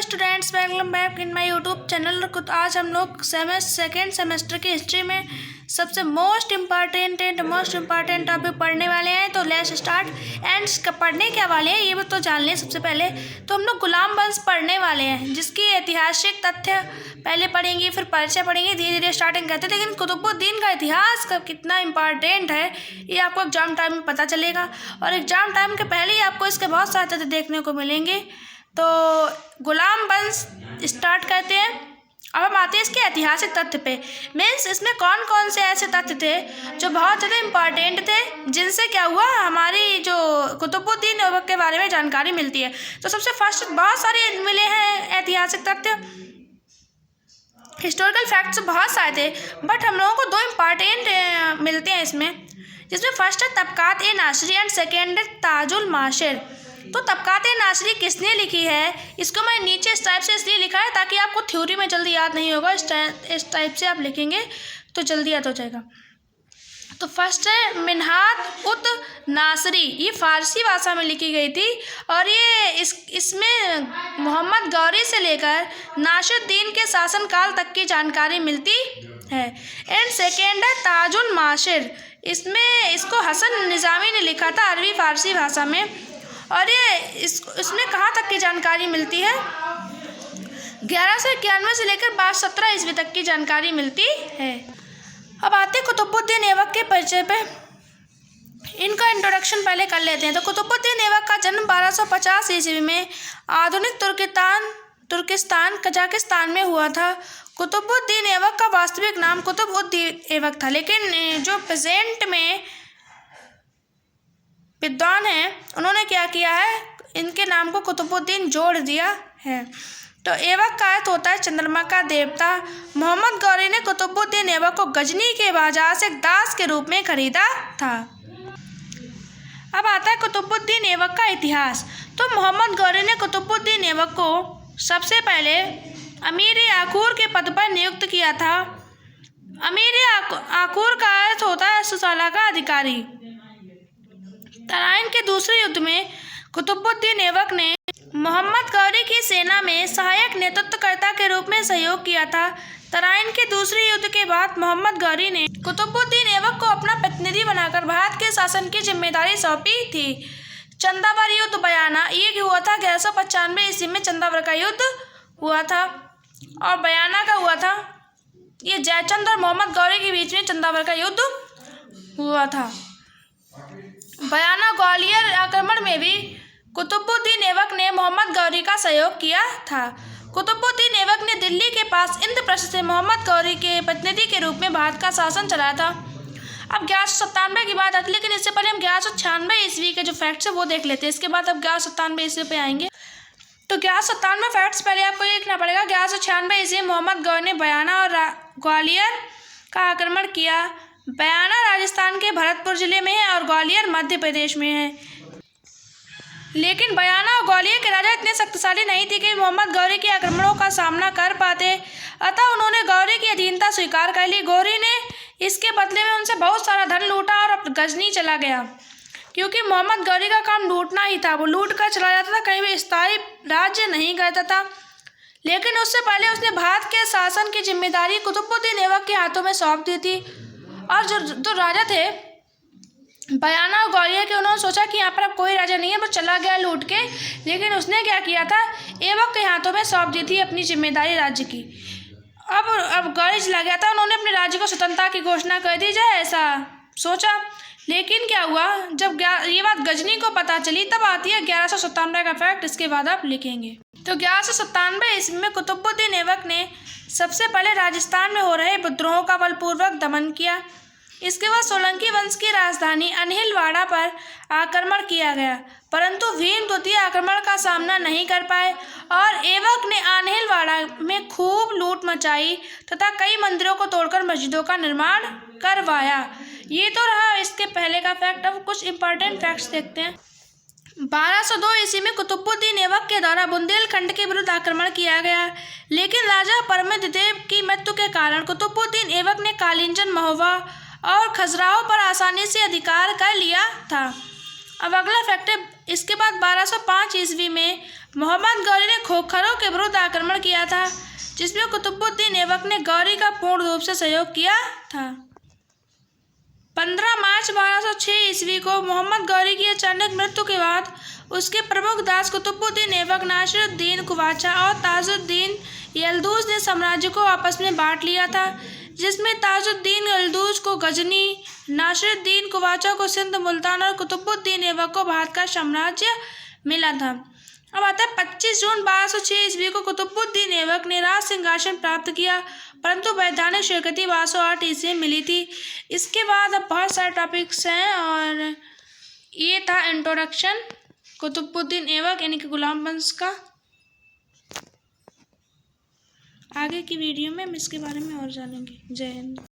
Students, welcome back in my YouTube channel. आज हम लोग सेकेंड सेमेस्टर की हिस्ट्री में सबसे मोस्ट इम्पॉर्टेंट टॉपिक पढ़ने वाले हैं। तो लेट्स स्टार्ट। एंड पढ़ने क्या वाले हैं ये भी तो जान लें। सबसे पहले तो हम लोग गुलाम वंश पढ़ने वाले हैं, जिसकी ऐतिहासिक तथ्य पहले पढ़ेंगे, फिर परिचय पढ़ेंगे, धीरे धीरे स्टार्टिंग करते हैं। लेकिन कुतुबुद्दीन का इतिहास का कितना इम्पॉर्टेंट है ये आपको एग्जाम टाइम में पता चलेगा, और एग्जाम टाइम के पहले ही आपको इसके बहुत सारे तथ्य देखने को मिलेंगे। तो गुलाम वंश स्टार्ट करते हैं। अब हम आते हैं इसके ऐतिहासिक तथ्य पे। मीन्स इसमें कौन कौन से ऐसे तथ्य थे जो बहुत ज़्यादा इम्पॉर्टेंट थे, जिनसे क्या हुआ हमारी जो कुतुबुद्दीन ऐबक के बारे में जानकारी मिलती है। तो सबसे फर्स्ट बहुत सारे मिले हैं ऐतिहासिक तथ्य, हिस्टोरिकल फैक्ट्स बहुत सारे थे, बट हम लोगों को दो इम्पॉर्टेंट मिलते हैं इसमें, जिसमें फर्स्ट है तबकात ए नासरी एंड सेकेंड है ताजुल माशिर। तो तबकात ए नासरी किसने लिखी है, इसको मैं नीचे इस टाइप से इसलिए लिखा है ताकि आपको थ्योरी में जल्दी याद नहीं होगा। इस टाइप से आप लिखेंगे तो जल्दी याद हो जाएगा। तो फर्स्ट है मिन्हाज उत नासरी, ये फारसी भाषा में लिखी गई थी, और ये इसमें मोहम्मद गौरी से लेकर नासिरुद्दीन के शासनकाल तक की जानकारी मिलती है। एंड सेकेंड है ताजुल माशिर, इसको हसन निज़ामी ने लिखा था अरबी फारसी भाषा में, और ये इसमें कहाँ तक की जानकारी मिलती है, 1191 से लेकर 1217 ईस्वी तक की जानकारी मिलती है। अब आते हैं कुतुबुद्दीन ऐबक के परिचय पे। इनका इंट्रोडक्शन पहले कर लेते हैं। तो कुतुबुद्दीन ऐबक का जन्म 1250 ईस्वी में आधुनिक तुर्किस्तान कजाकिस्तान में हुआ था। कुतुबुद्दीन ऐबक का वास्तविक नाम कुतुब-उद-दीन ऐबक था, लेकिन जो प्रेजेंट में विद्वान हैं उन्होंने क्या किया है, इनके नाम को कुतुबुद्दीन जोड़ दिया है। तो ऐबक का अर्थ होता है चंद्रमा का देवता। मोहम्मद गौरी ने कुतुबुद्दीन ऐबक को गजनी के बाजार से एक दास के रूप में खरीदा था। अब आता है कुतुबुद्दीन ऐबक का इतिहास। तो मोहम्मद गौरी ने कुतुबुद्दीन ऐबक को सबसे पहले अमीर आखूर के पद पर नियुक्त किया था। अमीर आखूर का अर्थ होता है सुसाला का अधिकारी। तराइन के दूसरे युद्ध में कुतुबुद्दीन ऐबक ने मोहम्मद गौरी की सेना में सहायक नेतृत्वकर्ता के रूप में सहयोग किया था। तराइन के दूसरे युद्ध के बाद मोहम्मद गौरी ने कुतुबुद्दीन ऐबक को अपना प्रतिनिधि बनाकर भारत के शासन की जिम्मेदारी सौंपी थी। चंदावर युद्ध बयाना ये हुआ था 1195 ईस्वी में। चंदावर का युद्ध हुआ था, और बयाना का हुआ था, ये जयचंद और मोहम्मद गौरी के बीच में चंदावर का युद्ध हुआ था। बयाना ग्वालियर आक्रमण में भी कुतुबुद्दीन ऐबक ने मोहम्मद गौरी का सहयोग किया था। कुतुबुद्दीन ऐबक ने दिल्ली के पास इंद्रप्रस्थ से मोहम्मद गौरी के प्रतिनिधि के रूप में भारत का शासन चलाया था। अब 1197 की बात आती है, लेकिन इससे पहले हम 1196 ईस्वी के जो फैक्ट्स है वो देख लेते हैं। इसके बाद अब 1197 ईस्वी पे आएंगे। तो 1197 फैक्ट्स पहले आपको लिखना पड़ेगा। 1196 ईस्वी मोहम्मद गौरी ने बयाना और ग्वालियर का आक्रमण किया। बयाना राजस्थान के भरतपुर जिले में है और ग्वालियर मध्य प्रदेश में है। लेकिन बयाना और ग्वालियर के राजा इतने शक्तिशाली नहीं थे कि मोहम्मद गौरी के आक्रमणों का सामना कर पाते, अतः उन्होंने गौरी की अधीनता स्वीकार कर ली। गौरी ने इसके बदले में उनसे बहुत सारा धन लूटा और गजनी चला गया, क्योंकि मोहम्मद गौरी का काम लूटना ही था। वो लूट कर चला जाता था, कहीं भी स्थायी राज्य नहीं करता था। लेकिन उससे पहले उसने भारत के शासन की जिम्मेदारी कुतुबुद्दीन ऐबक के हाथों में सौंप दी थी। और जो राजा थे बयाना और ग्वालियर के, उन्होंने सोचा कि यहाँ पर अब कोई राजा नहीं है, बस चला गया लूट के। लेकिन उसने क्या किया था, ऐबक के हाथों में सौंप दी थी अपनी जिम्मेदारी राज्य की। अब गौरी चला गया था, उन्होंने अपने राज्य को स्वतंत्रता की घोषणा कर दी जाए, ऐसा सोचा। लेकिन क्या हुआ, जब ये बात गजनी को पता चली, तब आती है 1197 का फैक्ट। इसके बाद आप लिखेंगे। तो 1197 ईस्वी में कुतुबुद्दीन ऐबक ने सबसे पहले राजस्थान में हो रहे विद्रोहों का बलपूर्वक दमन किया। इसके बाद सोलंकी वंश की राजधानी अनहिलवाड़ा पर आक्रमण किया गया, परंतु भीम द्वितीय आक्रमण का सामना नहीं कर पाए, और ऐबक ने अनहिलवाड़ा में खूब लूट मचाई तथा कई मंदिरों को तोड़कर मस्जिदों का निर्माण करवाया। ये तो रहा इसके पहले का फैक्ट। अब कुछ इंपॉर्टेंट फैक्ट्स देखते हैं। 1202 ईस्वी में कुतुबुद्दीन ऐबक के द्वारा बुंदेलखंड के विरुद्ध आक्रमण किया गया, लेकिन राजा परमद्देव की मृत्यु के कारण कुतुबुद्दीन ऐबक ने कालिंजन, महोबा और खजुराहो पर आसानी से अधिकार कर लिया था। अब अगला फैक्ट है इसके बाद 1205 ईस्वी में मोहम्मद गौरी ने खोखरों के विरुद्ध आक्रमण किया था, जिसमें कुतुबुद्दीन ऐबक ने गौरी का पूर्ण रूप से सहयोग किया था। 15 मार्च 1206 ईस्वी को मोहम्मद गौरी की अचानक मृत्यु के बाद उसके प्रमुख दास कुतुबुद्दीन ऐबक, नासिरुद्दीन कुवाचा और ताजुद्दीन यल्दूज ने साम्राज्य को आपस में बांट लिया था, जिसमें ताजुद्दीन यल्दूज को गजनी, नासिरुद्दीन कुवाचा को सिंध मुल्तान और कुतुबुद्दीन ऐबक को भारत का साम्राज्य मिला था। अब आता है 25 जून 1206 ईस्वी को कुतुबुद्दीन ऐबक ने राज सिंहासन प्राप्त किया, परंतु वैधानिक स्वीकृति 1208 ईस्वी में मिली थी। इसके बाद अब बहुत सारे टॉपिक्स हैं और ये था इंट्रोडक्शन कुतुबुद्दीन ऐबक यानी कि गुलाम वंश का। आगे की वीडियो में हम इसके बारे में और जानेंगे। जय हिंद।